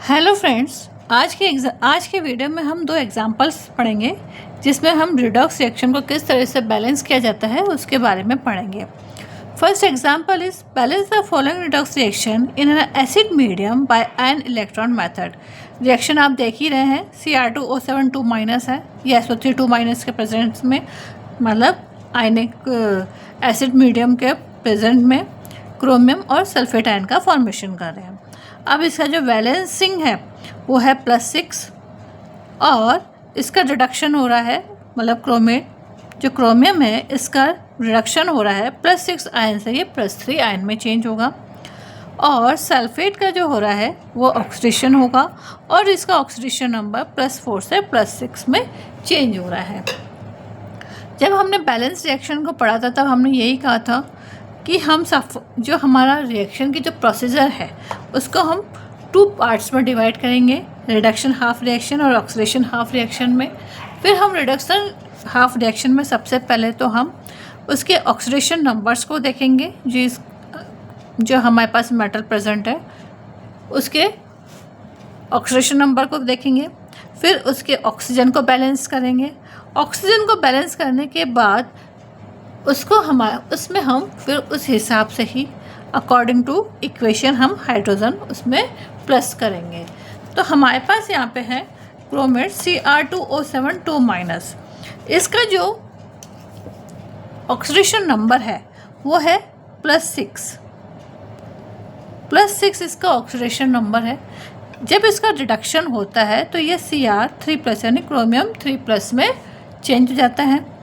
Hello friends, आज के video में हम दो एग्जांपल्स पढ़ेंगे जिसमें हम रिडॉक्स रिएक्शन को किस तरह से बैलेंस किया जाता है उसके बारे में पढ़ेंगे। First example is balance the following redox reaction in an acid medium by an electron method. Reaction आप देख ही रहे हैं, Cr2O7 माइनस है, ये SO3 माइनस के प्रेजेंट में, मतलब आयनिक एसिड मीडियम के प्रेजेंट में क्रोमियम और सल्फेट आयन का फॉर्मेशन कर रहे हैं। अब इसका जो बैलेंसिंग है वो है +6 और इसका रिडक्शन हो रहा है, मतलब जो क्रोमियम है इसका रिडक्शन हो रहा है +6 आयन से ये +3 आयन में चेंज होगा। और सल्फेट का जो हो रहा है वो ऑक्सीडेशन होगा और इसका ऑक्सीडेशन नंबर +4 से +6 में चेंज हो रहा है। जब हमने बैलेंस रिएक्शन को पढ़ा था तब हमने यही कहा था कि हम जो हमारा रिएक्शन की जो प्रोसीजर है उसको हम 2 पार्ट्स में डिवाइड करेंगे, रिडक्शन हाफ रिएक्शन और ऑक्सीडेशन हाफ रिएक्शन में। फिर हम रिडक्शन हाफ रिएक्शन में सबसे पहले तो हम उसके ऑक्सीडेशन नंबर्स को देखेंगे, जो हमारे पास मेटल प्रेजेंट है उसके ऑक्सीडेशन नंबर को देखेंगे। फिर उसके ऑक्सीजन को बैलेंस करेंगे। ऑक्सीजन को बैलेंस करने के बाद उसमें हम फिर उस हिसाब से ही अकॉर्डिंग टू इक्वेशन हम हाइड्रोजन उसमें प्लस करेंगे। तो हमारे पास यहाँ पे है क्रोमेट Cr2O7 माइनस। इसका जो ऑक्सीडेशन नंबर है वो है +6 इसका ऑक्सीडेशन नंबर है। जब इसका रिडक्शन होता है तो ये Cr3+ यानी क्रोमियम 3+ में चेंज हो जाता है।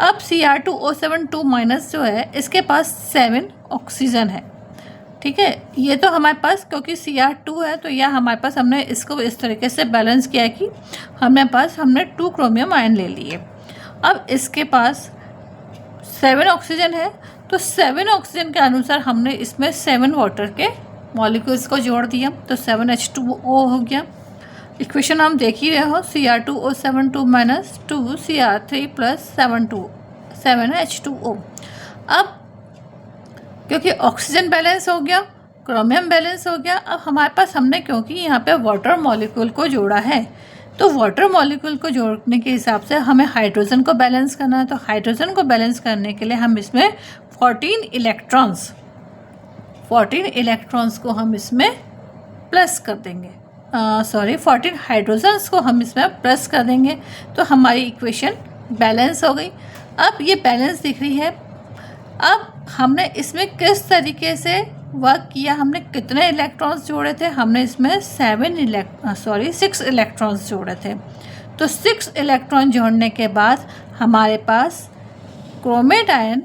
अब Cr2O7 माइनस जो है इसके पास 7 ऑक्सीजन है, ठीक है। ये तो हमारे पास क्योंकि Cr2 है तो यह हमारे पास हमने इसको इस तरीके से बैलेंस किया कि हमने 2 क्रोमियम आयन ले लिए। अब इसके पास 7 ऑक्सीजन है तो 7 ऑक्सीजन के अनुसार हमने इसमें 7 वाटर के मॉलिक्यूल्स को जोड़ दिया तो 7H2O हो गया। इक्वेशन हम देख ही रहे हो, Cr2O7 माइनस 2 Cr3 + 7H2O। अब क्योंकि ऑक्सीजन बैलेंस हो गया, क्रोमियम बैलेंस हो गया, अब हमारे पास हमने क्योंकि यहाँ पे वाटर मॉलिक्यूल को जोड़ा है तो वाटर मॉलिक्यूल को जोड़ने के हिसाब से हमें हाइड्रोजन को बैलेंस करना है। तो हाइड्रोजन को बैलेंस करने के लिए हम इसमें 14 इलेक्ट्रॉन्स को हम इसमें प्लस कर देंगे, 14 हाइड्रोजन्स को हम इसमें प्लस कर देंगे तो हमारी इक्वेशन बैलेंस हो गई। अब ये बैलेंस दिख रही है। अब हमने इसमें किस तरीके से वर्क किया, हमने कितने इलेक्ट्रॉन्स जोड़े थे, हमने इसमें 6 इलेक्ट्रॉन्स जोड़े थे। तो 6 इलेक्ट्रॉन जोड़ने के बाद हमारे पास क्रोमेट आयन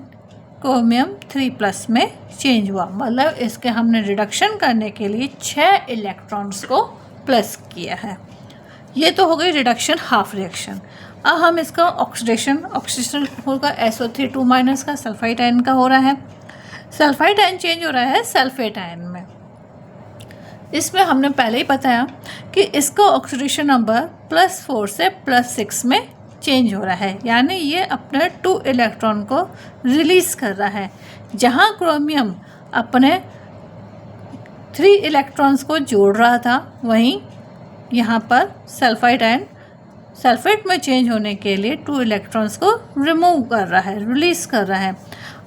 क्रोमियम 3+ में चेंज हुआ, मतलब इसके हमने रिडक्शन करने के लिए 6 इलेक्ट्रॉन्स को प्लस किया है। ये तो हो गई रिडक्शन हाफ रिएक्शन। अब हम इसका ऑक्सीडेशन होगा SO3 माइनस का, सल्फाइड आयन का हो रहा है। सल्फाइड आयन चेंज हो रहा है सल्फेट आयन में। इसमें हमने पहले ही बताया कि इसका ऑक्सीडेशन नंबर +4 से +6 में चेंज हो रहा है, यानी ये अपने 2 इलेक्ट्रॉन को रिलीज़ कर रहा है। जहाँ क्रोमियम अपने 3 इलेक्ट्रॉन्स को जोड़ रहा था वहीं यहाँ पर सल्फाइड आयन सल्फेट में चेंज होने के लिए 2 इलेक्ट्रॉन्स को रिमूव कर रहा है, रिलीज़ कर रहा है।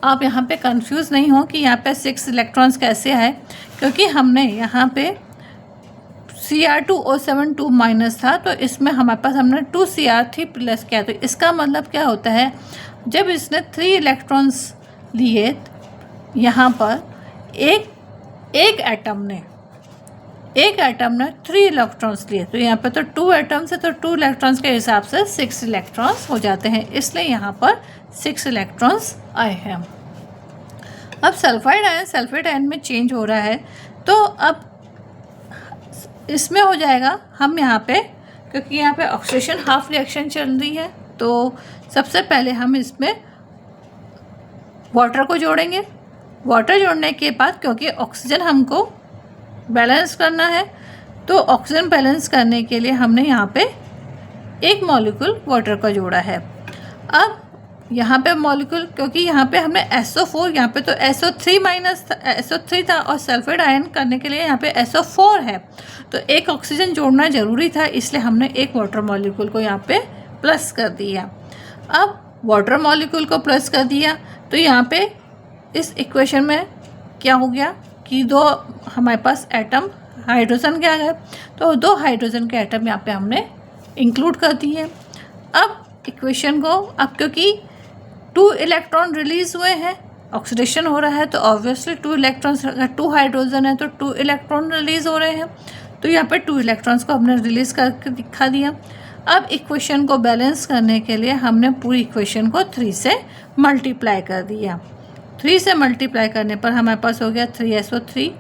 आप यहाँ पे कंफ्यूज नहीं हो कि यहाँ पे 6 इलेक्ट्रॉन्स कैसे आए, क्योंकि हमने यहाँ पे Cr2O7 माइनस था तो इसमें हमारे पास हमने 2 Cr3+ किया। तो इसका मतलब क्या होता है, जब इसने 3 इलेक्ट्रॉन्स लिए यहाँ पर एक एटम ने 3 इलेक्ट्रॉन्स लिए, तो यहाँ पे तो 2 एटम्स है तो 2 इलेक्ट्रॉन्स के हिसाब से 6 इलेक्ट्रॉन्स हो जाते हैं, इसलिए यहाँ पर 6 इलेक्ट्रॉन्स आए हैं। अब सल्फेट आयन में चेंज हो रहा है तो अब इसमें हो जाएगा, हम यहाँ पे क्योंकि यहाँ पे ऑक्सीडेशन हाफ रिएक्शन चल रही है तो सबसे पहले हम इसमें वाटर को जोड़ेंगे। वाटर जोड़ने के बाद क्योंकि ऑक्सीजन हमको बैलेंस करना है तो ऑक्सीजन बैलेंस करने के लिए हमने यहाँ पे एक मॉलिक्यूल वाटर का जोड़ा है। अब यहाँ पे मॉलिक्यूल, क्योंकि यहाँ पे हमने SO4, यहाँ पे तो SO3 माइनस SO3 था और सल्फेट आयन करने के लिए यहाँ पे SO4 है, तो एक ऑक्सीजन जोड़ना ज़रूरी था, इसलिए हमने एक वाटर मॉलिक्यूल को यहाँ पे प्लस कर दिया। अब वाटर मॉलिक्यूल को प्लस कर दिया तो यहाँ पे इस इक्वेशन में क्या हो गया कि दो हमारे पास एटम हाइड्रोजन के आ गए, तो दो हाइड्रोजन के एटम यहाँ पे हमने इंक्लूड कर दिए। अब इक्वेशन को, अब क्योंकि 2 इलेक्ट्रॉन रिलीज़ हुए हैं, ऑक्सीडेशन हो रहा है, तो ऑब्वियसली 2 इलेक्ट्रॉन्स, अगर 2 हाइड्रोजन है तो 2 इलेक्ट्रॉन रिलीज़ हो रहे हैं, तो यहाँ पे 2 इलेक्ट्रॉन्स को हमने रिलीज़ करके दिखा दिया। अब इक्वेशन को बैलेंस करने के लिए हमने पूरी इक्वेशन को 3 से मल्टीप्लाई कर दिया। 3 से मल्टीप्लाई करने पर हमारे पास हो गया 3SO3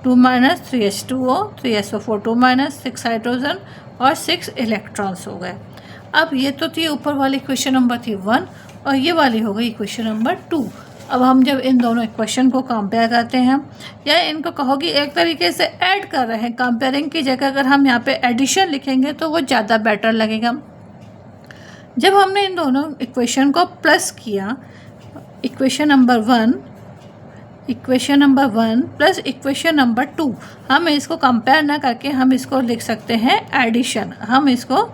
2 minus 3H2O 3SO4 2 minus 6 hydrogen और 6 इलेक्ट्रॉन्स हो गए। अब ये तो थी ऊपर वाली इक्वेशन नंबर थी 1 और ये वाली हो गई इक्वेशन नंबर 2। अब हम जब इन दोनों इक्वेशन को कंपेयर करते हैं, या इनको कहो कि एक तरीके से ऐड कर रहे हैं, कंपेयरिंग की जगह अगर हम यहाँ पे एडिशन लिखेंगे तो वो ज़्यादा बेटर लगेगा। जब हमने इन दोनों इक्वेशन को प्लस किया, equation number 1 plus equation number 2, हम इसको कंपेयर ना करके हम इसको लिख सकते हैं एडिशन। हम इसको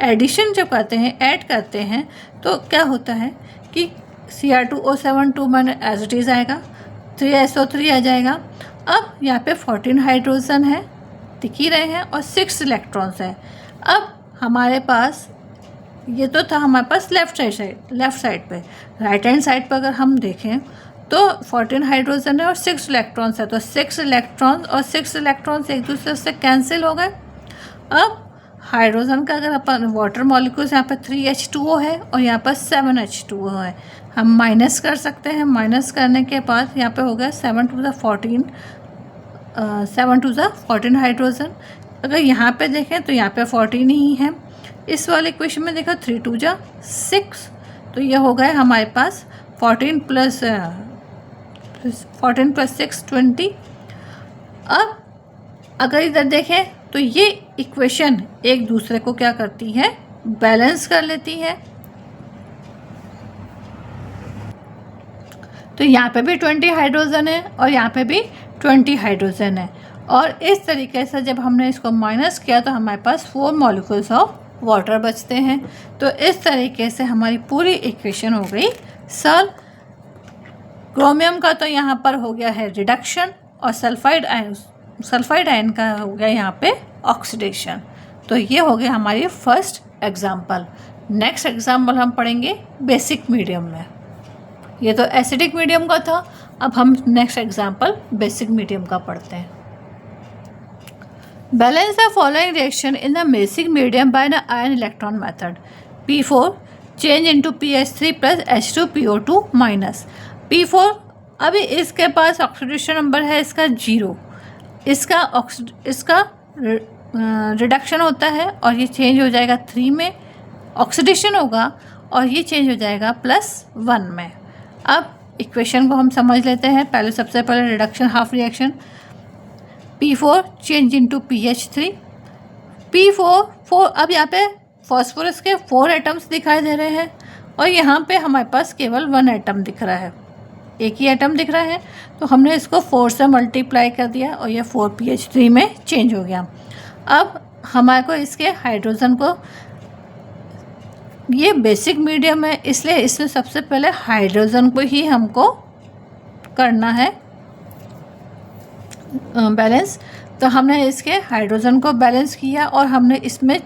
एडिशन जब करते हैं, ऐड करते हैं, तो क्या होता है कि Cr2O7 2 minus as it is आएगा, 3SO3 आ जाएगा। अब यहाँ पे 14 हाइड्रोजन है, दिख ही रहे हैं, और 6 इलेक्ट्रॉन्स हैं। अब हमारे पास ये तो था हमारे पास लेफ़्ट साइड पे, राइट हैंड साइड पर अगर हम देखें तो 14 हाइड्रोजन है और 6 इलेक्ट्रॉन्स है, तो 6 इलेक्ट्रॉन्स और 6 इलेक्ट्रॉन्स एक दूसरे से कैंसिल हो गए। अब हाइड्रोजन का अगर अपन वाटर मॉलिक्यूल्स, यहाँ पर 3H2O है और यहाँ पर 7H2O है, हम माइनस कर सकते हैं। माइनस करने के बाद यहाँ पे हो गया 7 टू द 14 हाइड्रोजन। अगर यहाँ पे देखें तो यहाँ पे 14 ही है। इस वाले इक्वेशन में देखा 3 टू जा 6, तो ये हो गए हमारे पास 14 प्लस 6 20। अब अगर इधर देखें तो ये इक्वेशन एक दूसरे को क्या करती है, बैलेंस कर लेती है। तो यहाँ पे भी 20 हाइड्रोजन है और यहाँ पे भी 20 हाइड्रोजन है, और इस तरीके से जब हमने इसको माइनस किया तो हमारे पास 4 मॉलिक्यूल्स ऑफ वाटर बचते हैं। तो इस तरीके से हमारी पूरी इक्वेशन हो गई सॉल्व। क्रोमियम का तो यहाँ पर हो गया है रिडक्शन, और सल्फाइड आयन का हो गया यहाँ पे ऑक्सीडेशन। तो ये हो गया हमारी फर्स्ट एग्जाम्पल। नेक्स्ट एग्जाम्पल हम पढ़ेंगे बेसिक मीडियम में। ये तो एसिडिक मीडियम का था, अब हम नेक्स्ट एग्जाम्पल बेसिक मीडियम का पढ़ते हैं। Balance the following reaction in the basic medium by the ion electron method. P4 change into PH3 plus H2PO2 minus. P4 अभी इसके पास ऑक्सीडेशन नंबर है इसका 0, इसका रिडक्शन होता है और ये चेंज हो जाएगा 3 में, ऑक्सीडेशन होगा और ये चेंज हो जाएगा +1 में। अब इक्वेशन को हम समझ लेते हैं। पहले सबसे पहले reduction half reaction, P4 change into PH3। P4 अब यहाँ पे फॉस्फोरस के 4 एटम्स दिखाई दे रहे हैं और यहाँ पे हमारे पास केवल 1 एटम दिख रहा है, एक ही एटम दिख रहा है, तो हमने इसको 4 से मल्टीप्लाई कर दिया और ये 4 PH3 में चेंज हो गया। अब हमारे को इसके हाइड्रोजन को, ये बेसिक मीडियम है इसलिए इसमें सबसे पहले हाइड्रोजन को ही हमको करना है बैलेंस। तो हमने इसके हाइड्रोजन को बैलेंस किया और हमने इसमें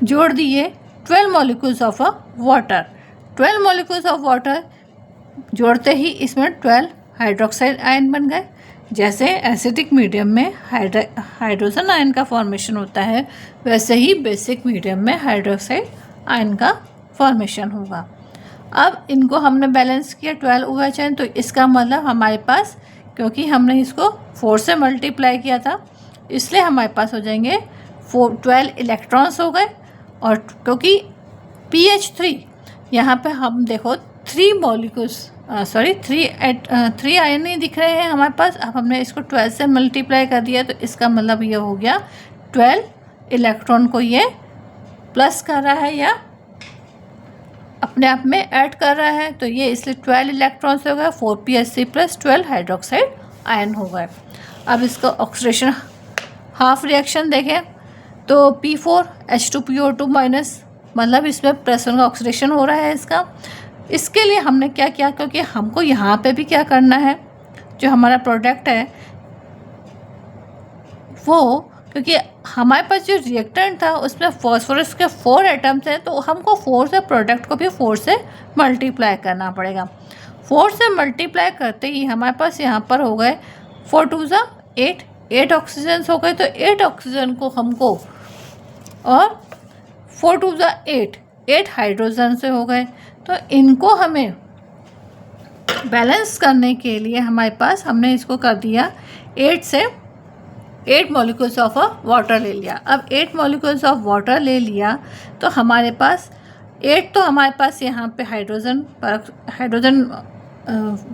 जोड़ दिए 12 molecules of water. 12 molecules of water जोड़ते ही इसमें 12 हाइड्रोक्साइड आयन बन गए। जैसे एसिडिक मीडियम में हाइड्रोजन आयन का फॉर्मेशन होता है, वैसे ही बेसिक मीडियम में हाइड्रोक्साइड आयन का फॉर्मेशन होगा। अब इनको हमने बैलेंस किया 12 OH, तो इसका मतलब हमारे पास, क्योंकि हमने इसको 4 से मल्टीप्लाई किया था इसलिए हमारे पास हो जाएंगे 12 इलेक्ट्रॉन्स हो गए। और क्योंकि PH3 यहाँ पे हम देखो 3 आयन नहीं दिख रहे हैं हमारे पास। अब हमने इसको 12 से मल्टीप्लाई कर दिया तो इसका मतलब ये हो गया 12 इलेक्ट्रॉन को ये प्लस कर रहा है या अपने आप में ऐड कर रहा है, तो ये इसलिए 12 इलेक्ट्रॉन्स हो गए, 4pHc प्लस 12 हाइड्रोक्साइड आयन हो गए। अब इसका ऑक्सीडेशन हाफ रिएक्शन देखें तो P4H2PO2 माइनस, मतलब इसमें +1 का ऑक्सीडेशन हो रहा है इसका। इसके लिए हमने क्या किया, क्योंकि हमको यहाँ पे भी क्या करना है, जो हमारा प्रोडक्ट है वो, क्योंकि हमारे पास जो रिएक्टेंट था उसमें फॉस्फोरस के 4 एटम्स हैं, तो हमको 4 से प्रोडक्ट को भी 4 से मल्टीप्लाई करना पड़ेगा। 4 से मल्टीप्लाई करते ही हमारे पास यहाँ पर हो गए 4 2 ज़ा 8 ऑक्सीजन हो गए, तो 8 ऑक्सीजन को हमको, और 4 2 ज़ा 8 हाइड्रोजन से हो गए, तो इनको हमें बैलेंस करने के लिए हमारे पास हमने इसको कर दिया 8 से 8 मॉलिक्यूल्स ऑफ वाटर ले लिया। अब 8 मॉलिक्यूल्स ऑफ वाटर ले लिया तो हमारे पास 8 तो हमारे पास यहाँ पे हाइड्रोजन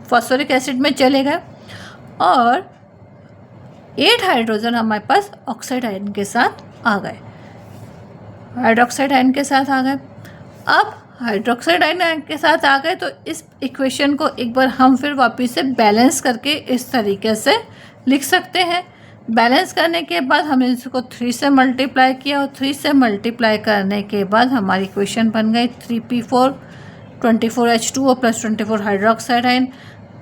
फॉस्फोरिक एसिड में चले गए, और 8 हाइड्रोजन हमारे पास ऑक्साइड आयन के साथ आ गए, हाइड्रोक्साइड आयन के साथ आ गए। अब हाइड्रोक्साइड आयन के साथ आ गए तो इस इक्वेशन को एक बार हम फिर वापस से बैलेंस करके इस तरीके से लिख सकते हैं। बैलेंस करने के बाद हमने इसको 3 से मल्टीप्लाई किया, और 3 से मल्टीप्लाई करने के बाद हमारी इक्वेशन बन गई 3P4 24H2O plus 24 hydroxide ion,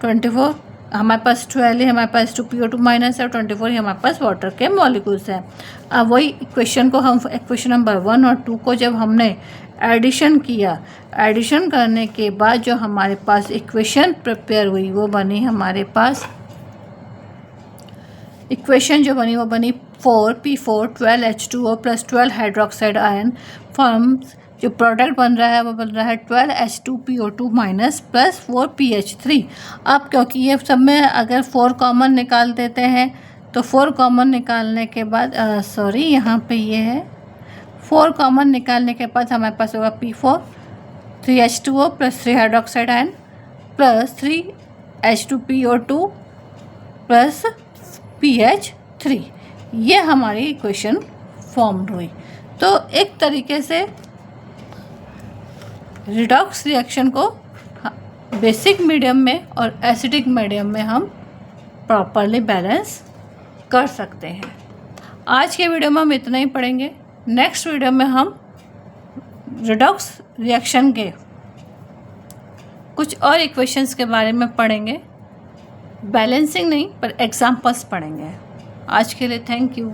24 हमारे पास 12 है, हमारे पास 2PO2 माइनस है, 24 ही हमारे पास वाटर के मॉलिक्यूल्स हैं। अब वही इक्वेशन को हम इक्वेशन नंबर 1 और 2 को जब हमने एडिशन किया, एडिशन करने के बाद जो हमारे पास इक्वेशन प्रिपेयर हुई वो बनी हमारे पास, इक्वेशन जो बनी वो बनी 4P4 12H2O plus 12 hydroxide ion forms, जो प्रोडक्ट बन रहा है वो बन रहा है 12H2PO2 माइनस प्लस 4pH3। अब क्योंकि ये सब में अगर 4 कॉमन निकाल देते हैं तो 4 कॉमन निकालने के बाद यहाँ पे ये है 4 कॉमन निकालने के बाद हमारे पास होगा P4 3H2O plus 3 hydroxide ion plus 3H2PO2 plus pH3, ये हमारी इक्वेशन फॉर्म्ड हुई। तो एक तरीके से रिडॉक्स रिएक्शन को बेसिक मीडियम में और एसिडिक मीडियम में हम प्रॉपरली बैलेंस कर सकते हैं। आज के वीडियो में हम इतना ही पढ़ेंगे। नेक्स्ट वीडियो में हम रिडॉक्स रिएक्शन के कुछ और इक्वेशंस के बारे में पढ़ेंगे, बैलेंसिंग नहीं पर एग्जाम्पल्स पढ़ेंगे। आज के लिए थैंक यू।